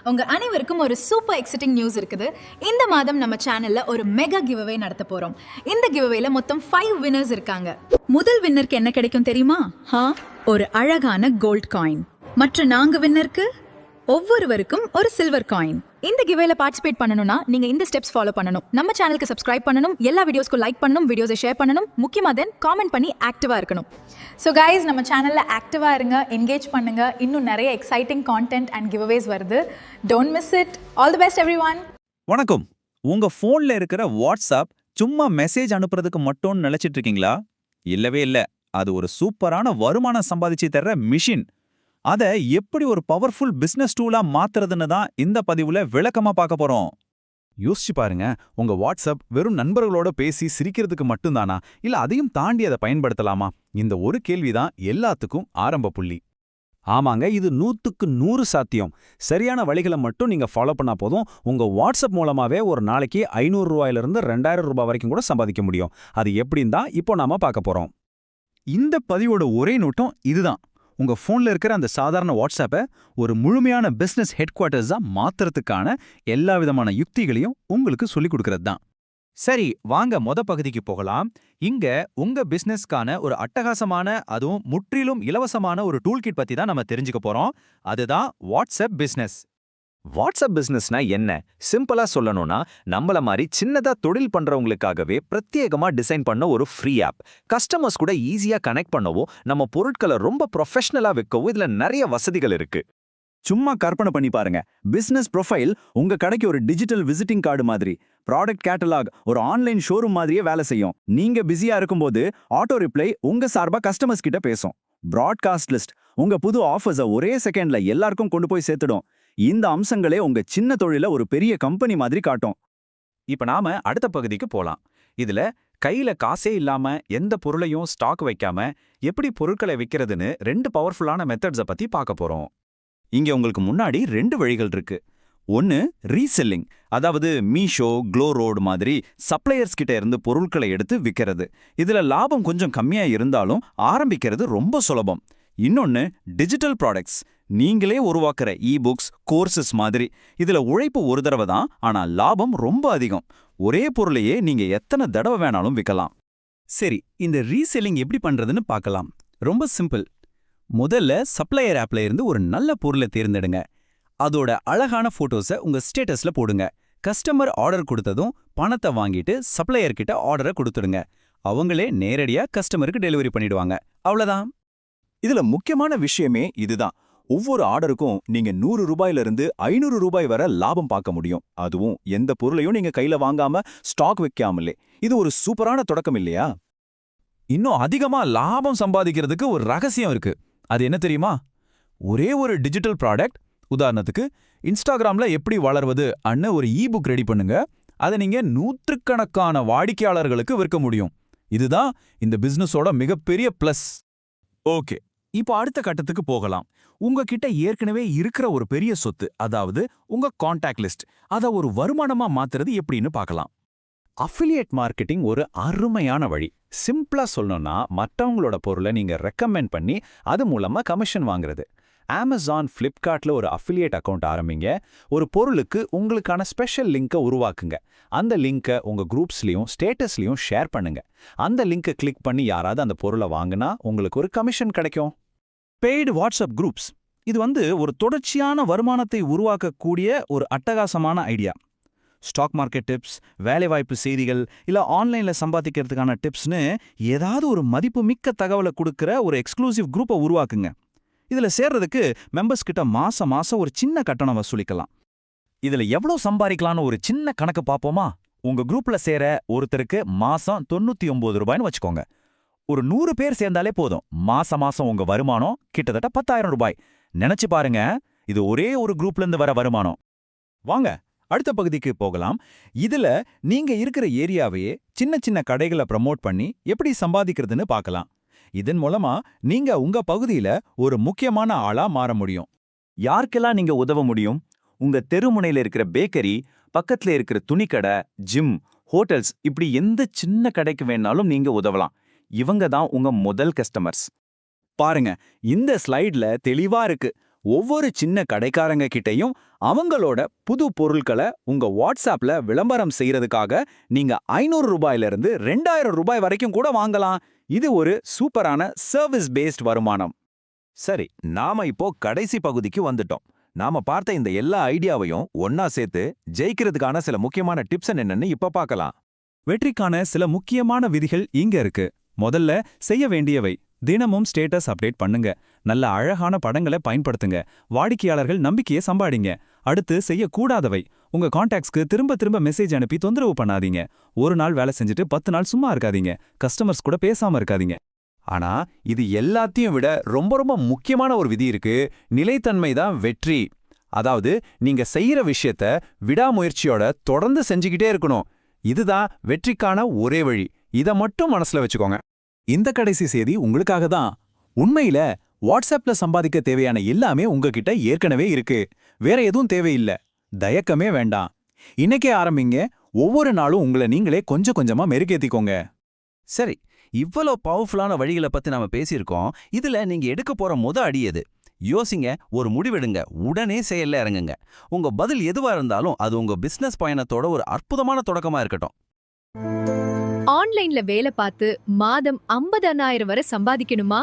உங்க அனைவருக்கும் ஒரு சூப்பர் எக்ஸைட்டிங் நியூஸ் இருக்குது. இந்த மாதம் நம்ம சேனல்ல ஒரு மெகா கிவ்அவே நடத்த போறோம். இந்த கிவ்அவேல மொத்தம் 5 வின்னர்ஸ் இருக்காங்க. முதல் வின்னருக்கு என்ன கிடைக்கும் தெரியுமா? ஒரு அழகான கோல்ட் காயின். மற்ற 4 வின்னருக்கு ஒவ்வொருவருக்கும் ஒரு சில்வர் காயின். இந்த கிவ்அவேல பார்ட்டிசிபேட் பண்ணனும்னா நீங்க இந்த ஸ்டெப்ஸ் ஃபாலோ பண்ணனும். நம்ம சேனலுக்கு சப்ஸ்கிரைப் பண்ணனும், எல்லா வீடியோஸ்க்கு லைக் பண்ணனும், வீடியோஸை ஷேர் பண்ணனும், முக்கியமா தென் காமெண்ட் பண்ணி ஆக்டிவா இருக்கணும். ஸோ கைஸ், நம்ம சேனல்ல ஆக்டிவா இருங்க, என்கேஜ் பண்ணுங்க. இன்னும் நிறைய எக்ஸைட்டிங் கான்டென்ட் அண்ட் கிவ்அவேஸ் வருது. Don't miss it. All the best everyone. வணக்கம். உங்க போன்ல இருக்கிற வாட்ஸ்அப் சும்மா மெசேஜ் அனுப்புறதுக்கு மட்டும் நினைச்சிட்டு இருக்கீங்களா? இல்லவே இல்ல. அது ஒரு சூப்பரான வருமானம் சம்பாதிச்சு தர்ற மிஷின். அத எப்படி ஒரு பவர்ஃபுல் பிசினஸ் டூலா மாத்துறதுன்னு தான் இந்த பதிவுல விளக்கமா பார்க்க போறோம். யோசிச்சு பாருங்க, உங்க வாட்ஸ்அப் வெறும் நண்பர்களோட பேசி சிரிக்கிறதுக்கு மட்டும்தானா, இல்ல அதையும் தாண்டி அதை பயன்படுத்தலாமா? இந்த ஒரு கேள்விதான் எல்லாத்துக்கும் ஆரம்ப புள்ளி. ஆமாங்க, இது 100க்கு 100 சாத்தியம். சரியான வழிகளை மட்டும் நீங்க ஃபாலோ பண்ணா போதும். உங்க வாட்ஸ்அப் மூலமாவே ஒரு நாளைக்கு 500 ரூபாயிலிருந்து 2000 ரூபாய் வரைக்கும் கூட சம்பாதிக்க முடியும். அது எப்படின்னு தான் இப்போ நாம பார்க்க போறோம். இந்த பதிவோட ஒரே நோட்டம் இதுதான். உங்க போன்ல இருக்கிற அந்த சாதாரண வாட்ஸ்அப்பை ஒரு முழுமையான பிசினஸ் ஹெட் குவார்ட்டர்ஸா மாத்துறதுக்கான எல்லா விதமான யுக்திகளையும் உங்களுக்கு சொல்லிக் கொடுக்கறது தான். சரி, வாங்க பகுதிக்கு போகலாம். இங்க உங்க பிசினஸ்க்கான ஒரு அட்டகாசமான, அதுவும் முற்றிலும் இலவசமான ஒரு டூல் கிட் பத்தி தான் நம்ம தெரிஞ்சுக்க போறோம். அதுதான் வாட்ஸ்அப் பிசினஸ். வாட்ஸ்அப் பிசினஸ்னா என்ன? சிம்பிளா சொல்லணும்னா, நம்மள மாதிரி சின்னதா தொழில் பண்றவங்களுக்காகவே பிரத்யேகமா டிசைன் பண்ண ஒரு ஃப்ரீ ஆப். கஸ்டமர்ஸ் கூட ஈஸியா கனெக்ட் பண்ணவும், நம்ம பொருட்களை ரொம்ப ப்ரொஃபஷனலா விற்கவும் இதுல நிறைய வசதிகள் இருக்கு. சும்மா கற்பனை பண்ணி பாருங்க. பிசினஸ் ப்ரொஃபைல் உங்க கடைக்கு ஒரு டிஜிட்டல் விசிட்டிங் கார்டு மாதிரி, ப்ராடக்ட் கேட்டலாக் ஒரு ஆன்லைன் ஷோரூம் மாதிரியே வேலை செய்யும். நீங்க பிஸியா இருக்கும்போது ஆட்டோ ரிப்ளை உங்க சார்பா கஸ்டமர்ஸ் கிட்ட பேசும். பிராட்காஸ்ட் லிஸ்ட் உங்க புது ஆஃபர்ஸை ஒரே செகண்ட்ல எல்லாருக்கும் கொண்டு போய் சேர்த்துடும். இந்த அம்சங்களே உங்க சின்ன தொழில ஒரு பெரிய கம்பெனி மாதிரி காட்டும். இப்ப நாம அடுத்த பகுதிக்கு போலாம். இதுல கையில காசே இல்லாம எந்த பொருளையும் ஸ்டாக் வைக்காம எப்படி பொருட்களை விற்கிறதுன்னு 2 பவர்ஃபுல்லான மெத்தட்ஸை பத்தி பார்க்க போறோம். இங்க உங்களுக்கு முன்னாடி 2 வழிகள் இருக்கு. ஒன்னு ரீசெல்லிங், அதாவது மீஷோ, க்ளோரோட் மாதிரி சப்ளையர்ஸ் கிட்ட இருந்து பொருட்களை எடுத்து விற்கிறது. இதுல லாபம் கொஞ்சம் கம்மியா இருந்தாலும் ஆரம்பிக்கிறது ரொம்ப சுலபம். இன்னொன்னு டிஜிட்டல் ப்ராடக்ட்ஸ், நீங்களே உருவாக்குற புக்ஸ், கோர்சஸ் மாதிரி. இதுல உழைப்பு ஒரு தடவை தான், ஆனா லாபம் ரொம்ப அதிகம். ஒரே பொருளையே நீங்க எத்தனை தடவை வேணாலும் விற்கலாம். சரி, இந்த ரீசெல்லிங் எப்படி பண்றதுன்னு பார்க்கலாம். ரொம்ப சிம்பிள். முதல்ல சப்ளையர் ஆப்ல இருந்து ஒரு நல்ல பொருளை தேர்ந்தெடுங்க. அதோட அழகான போட்டோஸை உங்க ஸ்டேட்டஸ்ல போடுங்க. கஸ்டமர் ஆர்டர் கொடுத்ததும் பணத்தை வாங்கிட்டு சப்ளையர் கிட்ட ஆர்டரை கொடுத்துடுங்க. அவங்களே நேரடியா கஸ்டமருக்கு டெலிவரி பண்ணிடுவாங்க. அவ்வளவுதான். இதுல முக்கியமான விஷயமே இதுதான். ஒவ்வொரு ஆர்டருக்கும் நீங்க 100 ரூபாயிலிருந்து 500 ரூபாய் வரை லாபம் பார்க்க முடியும். அதுவும் எந்த பொருளையும் நீங்க கையில வாங்காம ஸ்டாக் வைக்காமலே. இது ஒரு சூப்பரான தொடக்கம் இல்லையா? இன்னும் அதிகமா லாபம் சம்பாதிக்கிறதுக்கு ஒரு ரகசியம் இருக்கு. அது என்ன தெரியுமா? ஒரே ஒரு டிஜிட்டல் ப்ராடக்ட், உதாரணத்துக்கு இன்ஸ்டாகிராம்ல எப்படி வளர்வது அன்னு ஒரு புக் ரெடி பண்ணுங்க. அதை நீங்க 100கணக்கான வாடிக்கையாளர்களுக்கு விற்க முடியும். இதுதான் இந்த பிசினஸோட மிகப்பெரிய பிளஸ். ஓகே, இப்போ அடுத்த கட்டத்துக்கு போகலாம். உங்ககிட்ட ஏற்கனவே இருக்கிற ஒரு பெரிய சொத்து, அதாவது உங்க கான்டாக்ட் லிஸ்ட், அதை ஒரு வருமானமா மாத்துறது எப்படின்னு பார்க்கலாம். அஃபிலியேட் மார்க்கெட்டிங் ஒரு அருமையான வழி. சிம்பிளா சொல்லணும்னா, மற்றவங்களோட பொருளை நீங்க ரெக்கமெண்ட் பண்ணி அது மூலமா கமிஷன் வாங்குறது. அமேசான், ஃப்ளிப்கார்ட்ல ஒரு அஃபிலியேட் அக்கவுண்ட் ஆரம்பிங்க. ஒரு பொருளுக்கு உங்களுக்கான ஸ்பெஷல் லிங்கை உருவாக்குங்க. அந்த லிங்கை உங்க குரூப்ஸ்லயும் ஸ்டேட்டஸ்லயும் ஷேர் பண்ணுங்க. அந்த லிங்கை கிளிக் பண்ணி யாராவது அந்த பொருளை வாங்கினா உங்களுக்கு ஒரு கமிஷன் கிடைக்கும். பெய்டு வாட்ஸ்அப் குரூப்ஸ், இது ஒரு தொடர்ச்சியான வருமானத்தை உருவாக்கக்கூடிய ஒரு அட்டகாசமான ஐடியா. ஸ்டாக் மார்க்கெட் டிப்ஸ், வேலைவாய்ப்பு செய்திகள், இல்ல ஆன்லைன்ல சம்பாதிக்கிறதுக்கான டிப்ஸ்னு ஏதாவது ஒரு மதிப்புமிக்க தகவலை கொடுக்கிற ஒரு எக்ஸ்க்ளூசிவ் குரூப்பை உருவாக்குங்க. இதுல சேர்றதுக்கு மெம்பர்ஸ் கிட்ட மாசம் ஒரு சின்ன கட்டணம் வசூலிக்கலாம். இதுல எவ்வளவு சம்பாதிக்கலாம்னு ஒரு சின்ன கணக்கு பார்ப்போமா? உங்க குரூப்ல சேர ஒருத்தருக்கு மாசம் 99 ரூபாய்னு வச்சுக்கோங்க. ஒரு 100 பேர் சேர்ந்தாலே போதும். மாசம் உங்க வருமானம் கிட்டத்தட்ட 10,000 ரூபாய். நினைச்சு பாருங்க, இது ஒரே ஒரு குரூப்ல இருந்து வர வருமானம். வாங்க அடுத்த பகுதிக்கு போகலாம். இதுல நீங்க இருக்கிற ஏரியாவையே சின்ன சின்ன கடைகளை ப்ரமோட் பண்ணி எப்படி சம்பாதிக்கிறதுன்னு பார்க்கலாம். இதன் மூலமா நீங்க உங்க பகுதியில ஒரு முக்கியமான ஆளா மாற முடியும். யாருக்கெல்லாம் நீங்க உதவ முடியும்? உங்க தெருமுனையில இருக்கிற பேக்கரி, பக்கத்துல இருக்கிற துணிக்கடை, ஜிம், ஹோட்டல்ஸ், இப்படி எந்த சின்ன கடைக்கு வேணாலும் நீங்க உதவலாம். இவங்க தான் உங்க முதல் கஸ்டமர்ஸ். பாருங்க, இந்த ஸ்லைட்ல தெளிவா இருக்கு. ஒவ்வொரு சின்ன கடைக்காரங்க கிட்டயும் அவங்களோட புது பொருட்களை உங்க வாட்ஸ்அப்ல விளம்பரம் செய்யறதுக்காக நீங்க 500 ரூபாயிலிருந்து 2000 ரூபாய் வரைக்கும் கூட வாங்கலாம். இது ஒரு சூப்பரான சர்வீஸ் பேஸ்ட் வருமானம். சரி, நாம இப்போ கடைசி பகுதிக்கு வந்துட்டோம். நாம பார்த்த இந்த எல்லா ஐடியாவையும் ஒன்னா சேர்த்து ஜெயிக்கிறதுக்கான சில முக்கியமான டிப்ஸ் என்னன்னு இப்ப பார்க்கலாம். வெற்றிக்கான சில முக்கியமான விதிகள் இங்க இருக்கு. முதல்ல செய்ய வேண்டியவை: தினமும் ஸ்டேட்டஸ் அப்டேட் பண்ணுங்க, நல்ல அழகான படங்களை பயன்படுத்துங்க, வாடிக்கையாளர்கள் நம்பிக்கையை சம்பாதிங்க. அடுத்து செய்யக்கூடாதவை: உங்க கான்டாக்ட்ஸ்க்கு திரும்ப திரும்ப மெசேஜ் அனுப்பி தொந்தரவு பண்ணாதீங்க. ஒரு நாள் வேலை செஞ்சுட்டு 10 நாள் சும்மா இருக்காதீங்க. கஸ்டமர்ஸ் கூட பேசாம இருக்காதீங்க. ஆனா இது எல்லாத்தையும் விட ரொம்ப ரொம்ப முக்கியமான ஒரு விதி இருக்கு. நிலைத்தன்மை தான் வெற்றி. அதாவது நீங்க செய்யற விஷயத்த விடாமுயற்சியோட தொடர்ந்து செஞ்சுக்கிட்டே இருக்கணும். இதுதான் வெற்றிக்கான ஒரே வழி. இத மட்டும் மனசுல வச்சுக்கோங்க. இந்த கடைசி செய்தி உங்களுக்காக தான். உண்மையில வாட்ஸ்அப்ல சம்பாதிக்க தேவையான எல்லாமே உங்ககிட்ட ஏற்கனவே இருக்கு. வேற எதுவும் தேவையில்லை. தயக்கமே வேண்டாம். இன்னைக்கே ஆரம்பிங்க. ஒவ்வொரு நாளும் உங்களை நீங்களே கொஞ்சம் கொஞ்சமா மெருகேத்திக்கோங்க. சரி, இவ்வளோ பவர்ஃபுல்லான வழிகளை பத்தி நாம பேசியிருக்கோம். இதுல நீங்க எடுக்க போற அடி எது? யோசிங்க, ஒரு முடிவெடுங்க, உடனே செயல்ல இறங்குங்க. உங்க பதில் எதுவா இருந்தாலும் அது உங்க பிசினஸ் பயணத்தோட ஒரு அற்புதமான தொடக்கமா இருக்கட்டும். ஆன்லைன்ல வேலை பார்த்து மாதம் 50,000 வரை சம்பாதிக்கணுமா?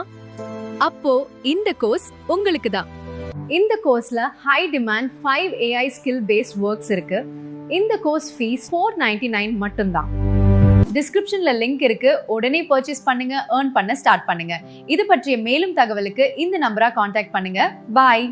அப்போ இந்த கோர்ஸ் உங்களுக்கு தான். இந்த கோர்ஸ்ல high demand 5 AI skill based works இருக்கு. இந்த கோர்ஸ் ஃபீஸ் 499 மட்டும்தான். டிஸ்கிரிப்ஷன்ல லிங்க் இருக்கு. உடனே பர்ச்சேஸ் பண்ணுங்க, earn பண்ண ஸ்டார்ட் பண்ணுங்க. இது பற்றிய மேலும் தகவலுக்கு இந்த நம்பரை கான்டாக்ட் பண்ணுங்க. பாய்.